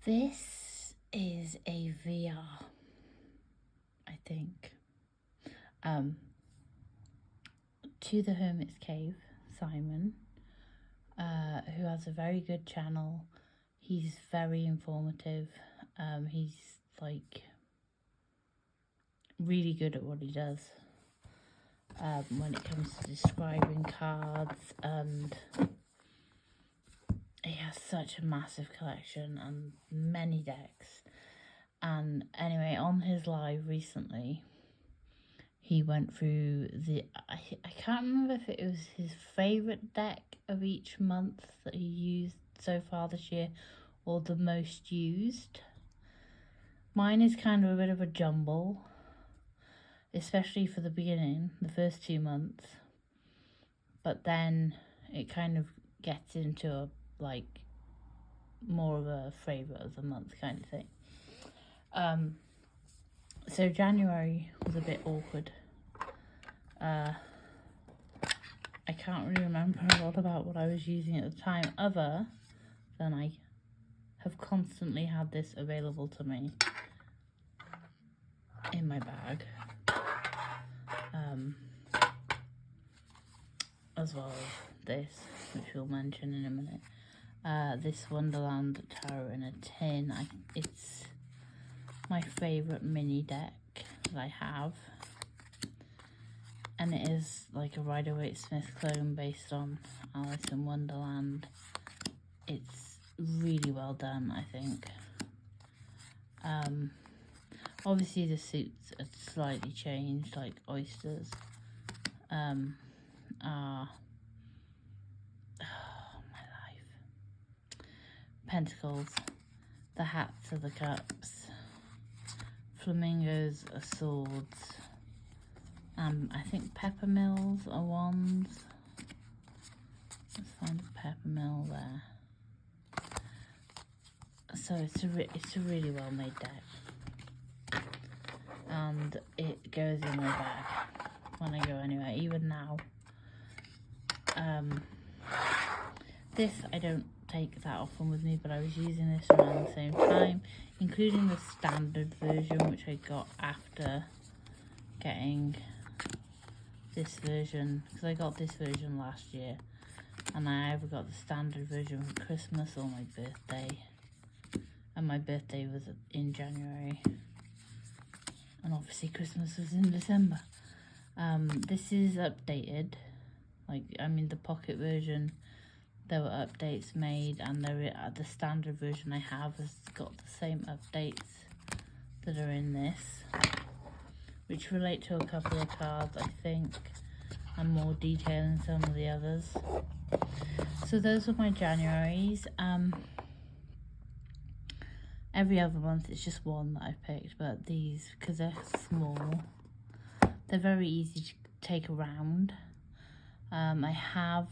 This is a VR, I think. To the Hermit's Cave, Simon, who has a very good channel. He's very informative. He's like really good at what he does when it comes to describing cards, and he has such a massive collection and many decks. And anyway, on his live recently, he went through I can't remember if it was his favourite deck of each month that he used so far this year, or the most used. Mine is kind of a bit of a jumble, especially for the beginning, the first 2 months. But then it kind of gets into a more of a favourite of the month kind of thing. So January was a bit awkward. I can't really remember a lot about what I was using at the time, other than I have constantly had this available to me in my bag. As well as this, which we'll mention in a minute. This Wonderland Tarot in a tin. It's my favourite mini deck that I have. And it is like a Rider-Waite-Smith clone based on Alice in Wonderland. It's really well done, I think. Obviously the suits are slightly changed, like oysters are, oh my life, pentacles, the hats are the cups, flamingos are swords, I think peppermills are wands. Let's find a peppermill there. So it's a really well made deck, and it goes in my bag when I go anywhere, even now. This I don't take that often with me, but I was using this around the same time, including the standard version, which I got after getting this version, because I got this version last year, and I either got the standard version for Christmas or my birthday, and my birthday was in January, and obviously Christmas was in December. This is updated, the pocket version, there were updates made, and the standard version I have has got the same updates that are in this, which relate to a couple of cards, I think, and more detail in some of the others. So those were my Januaries. Every other month it's just one that I've picked, but these, because they're small, they're very easy to take around. I have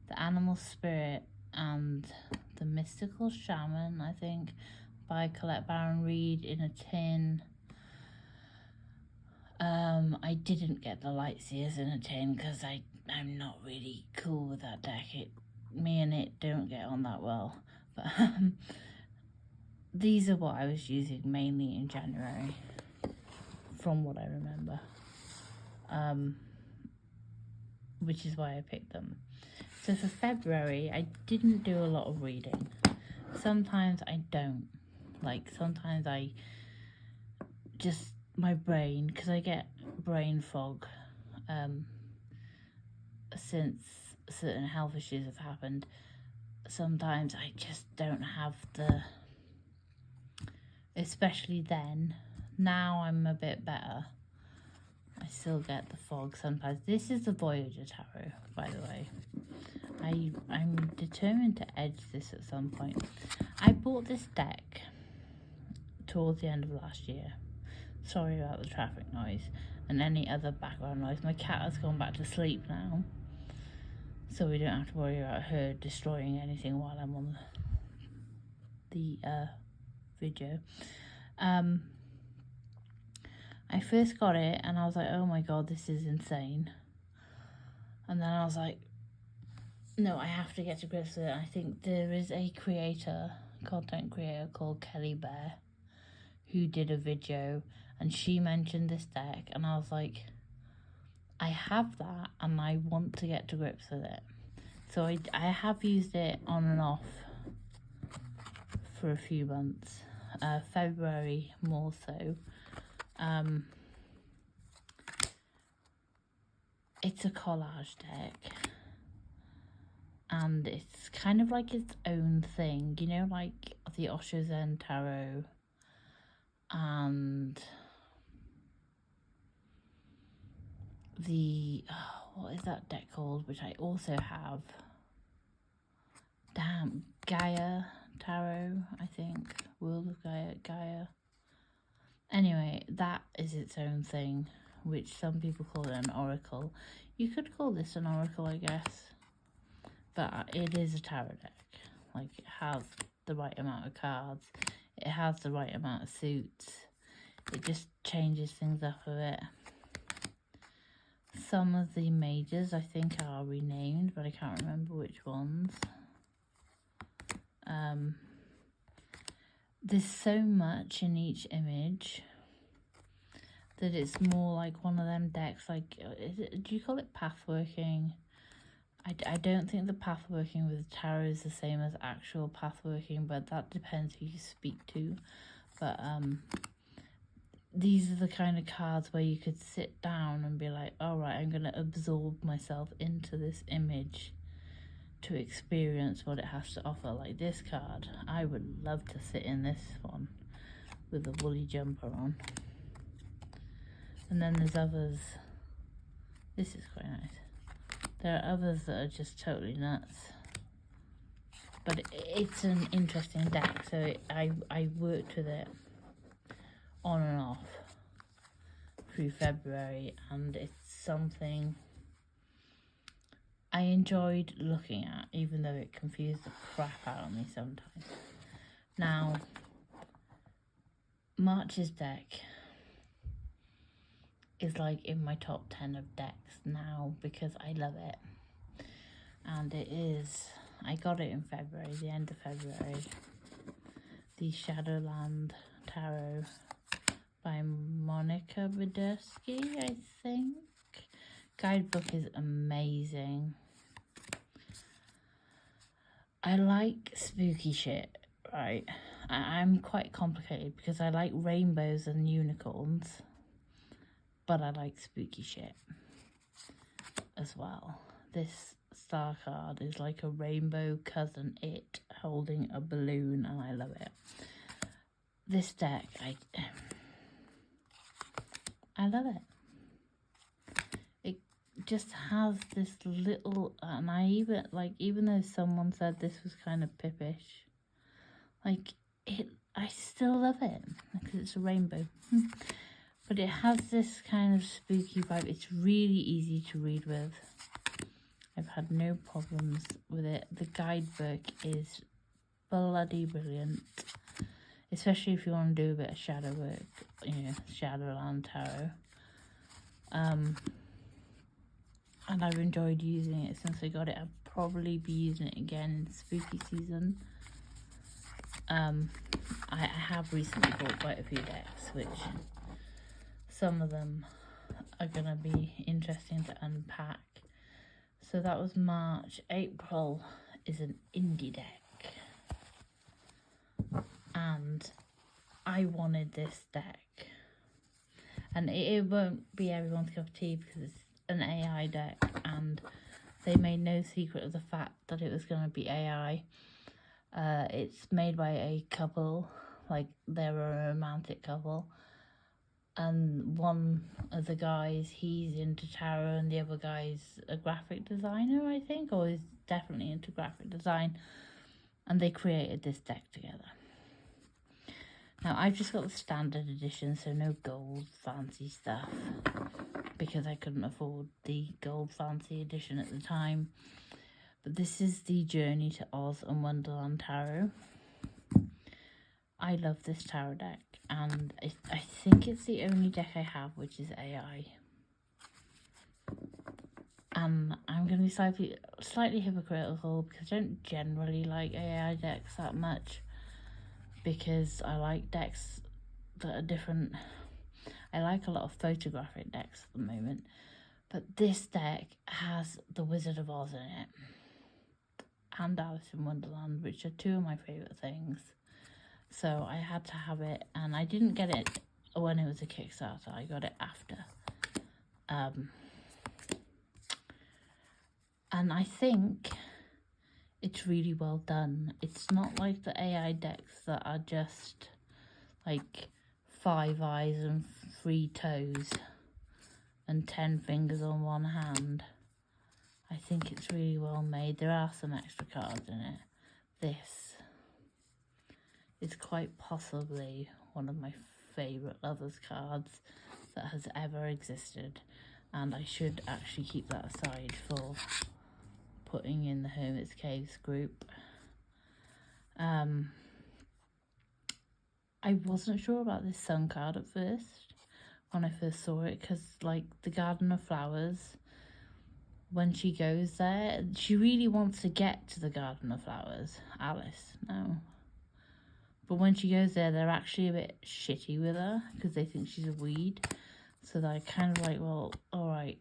the Animal Spirit and the Mystical Shaman, I think, by Colette Baron Reed in a tin. I didn't get the Lightseers in a tin because I'm not really cool with that deck. Me and it don't get on that well. But these are what I was using mainly in January, from what I remember. Which is why I picked them. So for February, I didn't do a lot of reading. Sometimes I don't. Sometimes I just, my brain, because I get brain fog since certain health issues have happened. Sometimes I just don't have especially then. Now I'm a bit better. I still get the fog sometimes. This is the Voyager Tarot, by the way. I'm determined to edge this at some point. I bought this deck towards the end of last year. Sorry about the traffic noise and any other background noise. My cat has gone back to sleep now, so we don't have to worry about her destroying anything while I'm on the video. I first got it and I was like, oh my god, this is insane. And then I was like, no, I have to get to grips with it. I think there is a creator content creator called Kelly Bear who did a video, and she mentioned this deck, and I was like, I have that and I want to get to grips with it. So I have used it on and off for a few months, February more so. It's a collage deck, and it's kind of like its own thing, you know, like the Osho Zen Tarot and the what is that deck called, which I also have? Damn, Gaia Tarot, I think. World of Gaia. Anyway, that is its own thing, which some people call it an oracle. You could call this an oracle, I guess, but it is a tarot deck. Like, it has the right amount of cards, it has the right amount of suits, it just changes things up a bit. Some of the majors I think are renamed, but I can't remember which ones. There's so much in each image that it's more like one of them decks, like, do you call it pathworking? I don't think the pathworking with tarot is the same as actual pathworking, but that depends who you speak to. But these are the kind of cards where you could sit down and be like, all right, I'm going to absorb myself into this image to experience what it has to offer. Like this card, I would love to sit in this one with a woolly jumper on. And then there's others, this is quite nice. There are others that are just totally nuts, but it's an interesting deck, so I worked with it on and off through February, and it's something I enjoyed looking at, even though it confused the crap out of me sometimes. Now, March's deck is like in my top 10 of decks now because I love it. And it is, I got it in February, the end of February. The Shadowland Tarot by Monica Widersky, I think. Guidebook is amazing. I like spooky shit, right? I'm quite complicated because I like rainbows and unicorns, but I like spooky shit as well. This star card is like a rainbow cousin it holding a balloon, and I love it. This deck, I love it. Just has this little, and I even, like, even though someone said this was kind of pippish, like, I still love it because it's a rainbow. But it has this kind of spooky vibe. It's really easy to read with. I've had no problems with it. The guidebook is bloody brilliant, especially if you want to do a bit of shadow work, you know, Shadowland Tarot. And I've enjoyed using it since I got it. I'll probably be using it again in spooky season. I have recently bought quite a few decks, which some of them are going to be interesting to unpack. So that was March. April is an indie deck. And I wanted this deck. And it won't be everyone's cup of tea because it's an AI deck, and they made no secret of the fact that it was going to be AI. It's made by a couple, like they're a romantic couple, and one of the guys, he's into tarot, and the other guy's a graphic designer, I think, or is definitely into graphic design, and they created this deck together. Now, I've just got the standard edition, so no gold fancy stuff, because I couldn't afford the gold fancy edition at the time. But this is the Journey to Oz and Wonderland Tarot. I love this tarot deck, and I think it's the only deck I have which is AI. And I'm going to be slightly hypocritical because I don't generally like AI decks that much. because I like decks that are different. I like a lot of photographic decks at the moment, but this deck has the Wizard of Oz in it and Alice in Wonderland, which are two of my favourite things. So I had to have it, and I didn't get it when it was a Kickstarter. I got it after. And I think it's really well done. It's not like the AI decks that are just like 5 eyes and 3 toes and 10 fingers on one hand. I think it's really well made. There are some extra cards in it. This is quite possibly one of my favourite Lovers cards that has ever existed, and I should actually keep that aside for putting in the Hermit's Caves group. I wasn't sure about this sun card at first when I first saw it, because like the Garden of Flowers, when she goes there, she really wants to get to the Garden of Flowers. Alice, no. But when she goes there, they're actually a bit shitty with her because they think she's a weed. So they're kind of like, well, all right.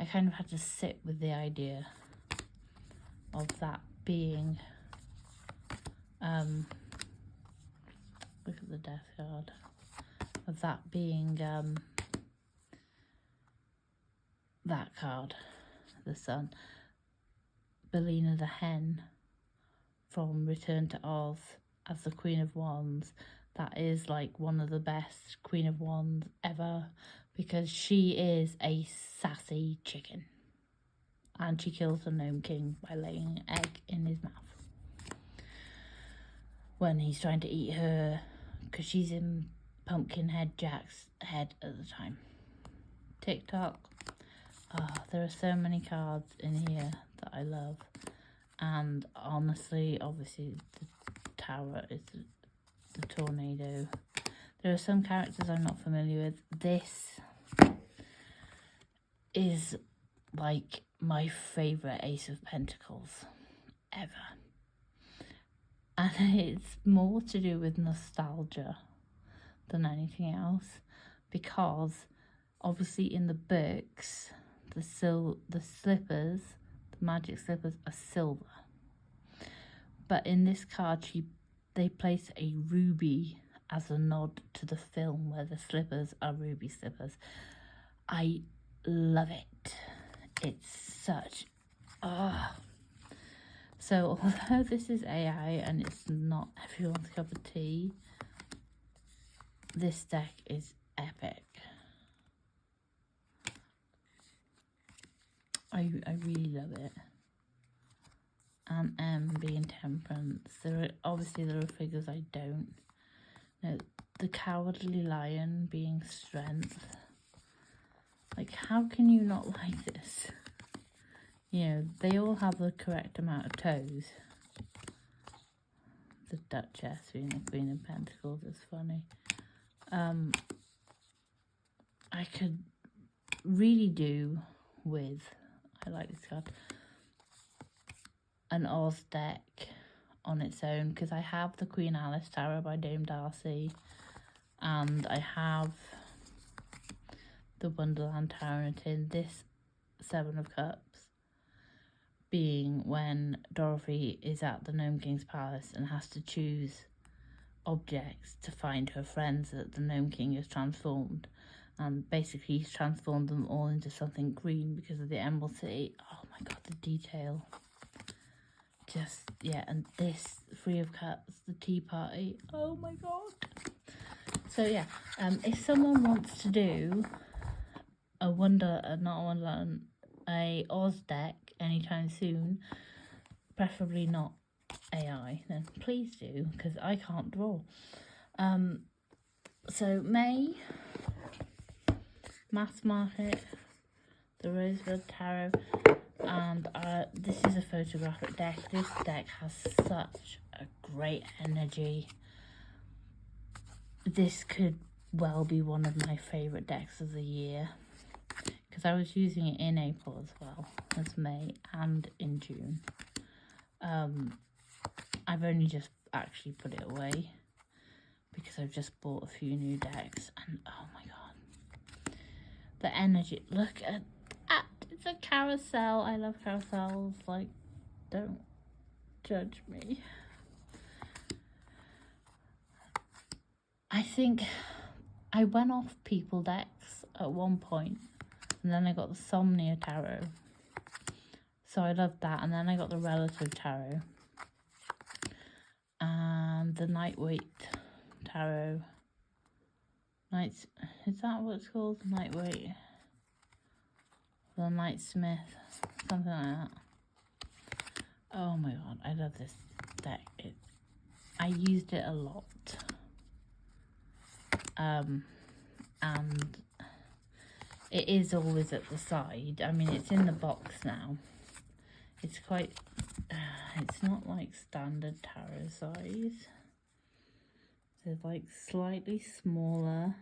I kind of had to sit with the idea of that being, look at the death card, of that being, that card, the sun. Bellina the Hen from Return to Oz as the Queen of Wands. That is like one of the best Queen of Wands ever, because she is a sassy chicken. And she kills the Gnome King by laying an egg in his mouth when he's trying to eat her, because she's in Pumpkinhead Jack's head at the time. TikTok. There are so many cards in here that I love. And honestly, obviously, the tower is the tornado. There are some characters I'm not familiar with. This is like my favourite Ace of Pentacles ever. And it's more to do with nostalgia than anything else, because obviously in the books, the slippers, the magic slippers, are silver. But in this card, they place a ruby as a nod to the film where the slippers are ruby slippers. I love it. It's such... So although this is AI and it's not everyone's cup of tea, this deck is epic. I really love it. And M being Temperance. There are figures I don't. No, the Cowardly Lion being Strength. Like, how can you not like this? You know, they all have the correct amount of toes. The Duchess being the Queen of Pentacles is funny. I could really do with, I like this card, an Oz deck on its own, because I have the Queen Alice Tarot by Dame Darcy, and I have the Wonderland Tarot in a tin. This 7 of Cups being when Dorothy is at the Gnome King's palace and has to choose objects to find her friends that the Gnome King has transformed, and basically he's transformed them all into something green because of the Emerald City. Oh my god, the detail. Just, yeah, and this 3 of Cups, the Tea Party. Oh my god. So yeah, if someone wants to do a Oz deck anytime soon, preferably not AI, then please do, because I can't draw. So May, Mass Market, the Rosebud Tarot, and this is a photographic deck. This deck has such a great energy. This could well be one of my favourite decks of the year, because I was using it in April as well as May and in June. I've only just actually put it away because I've just bought a few new decks, and oh my god, the energy. Look at it's a carousel. I love carousels. Like, don't judge me. I think I went off people decks at one point, and then I got the Somnia Tarot. So I loved that, and then I got the Relative Tarot. And the Nightweight Tarot. Is that what it's called? Nightweight. The Nightsmith. Something like that. Oh my god, I love this deck. I used it a lot. And it is always at the side. I mean, it's in the box now. It's quite, it's not like standard tarot size. They're like slightly smaller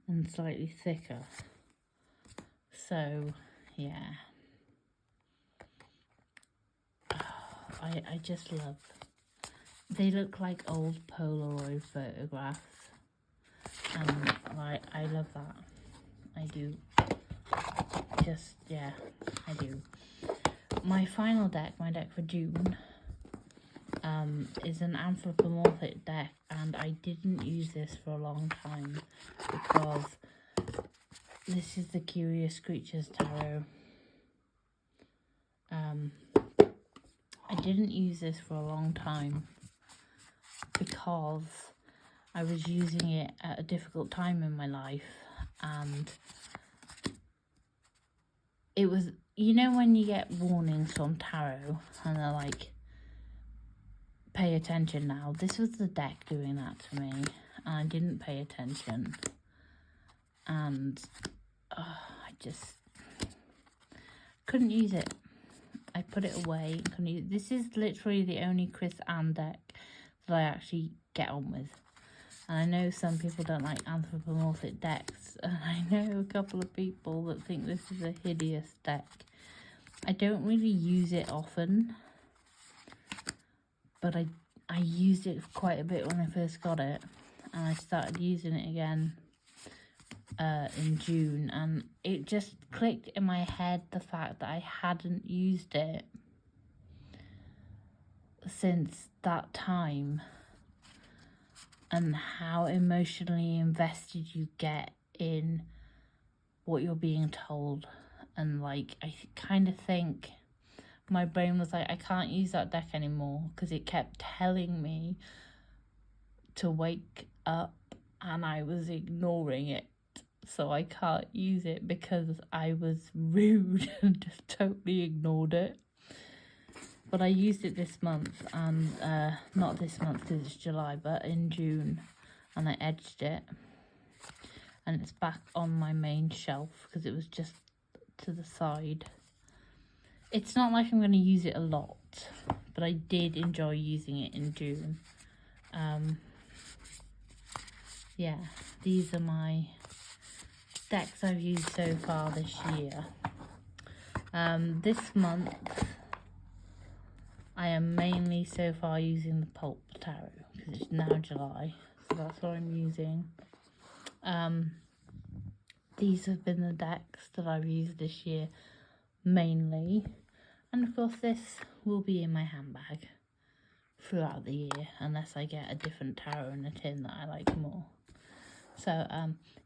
and slightly thicker. So, yeah. Oh, I just love. They look like old Polaroid photographs. And I love that. I do. Just, yeah, I do. My final deck, my deck for June, is an anthropomorphic deck, and I didn't use this for a long time because this is the Curious Creatures Tarot. I didn't use this for a long time because I was using it at a difficult time in my life, and it was, you know, when you get warnings from tarot and they're like, pay attention now. This was the deck doing that to me, and I didn't pay attention, and I just couldn't use it. I put it away. Couldn't use it. This is literally the only Chris Ann deck that I actually get on with. And I know some people don't like anthropomorphic decks, and I know a couple of people that think this is a hideous deck. I don't really use it often, but I used it quite a bit when I first got it, and I started using it again in June, and it just clicked in my head the fact that I hadn't used it since that time, and how emotionally invested you get in what you're being told. And like, I kind of think my brain was like, I can't use that deck anymore because it kept telling me to wake up, and I was ignoring it. So I can't use it because I was rude and just totally ignored it. But I used it this month, and not this month because it's July, but in June, and I edged it, and it's back on my main shelf because it was just to the side. It's not like I'm going to use it a lot, but I did enjoy using it in June. Yeah, these are my decks I've used so far this year. This month I am mainly so far using the Pulp Tarot because it's now July, so that's what I'm using. These have been the decks that I've used this year mainly, and of course this will be in my handbag throughout the year unless I get a different tarot in a tin that I like more. So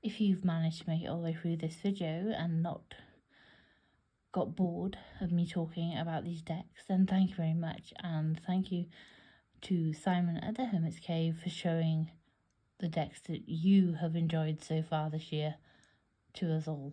if you've managed to make it all the way through this video and not got bored of me talking about these decks, then thank you very much, and thank you to Simon at the Hermit's Cave for showing the decks that you have enjoyed so far this year to us all.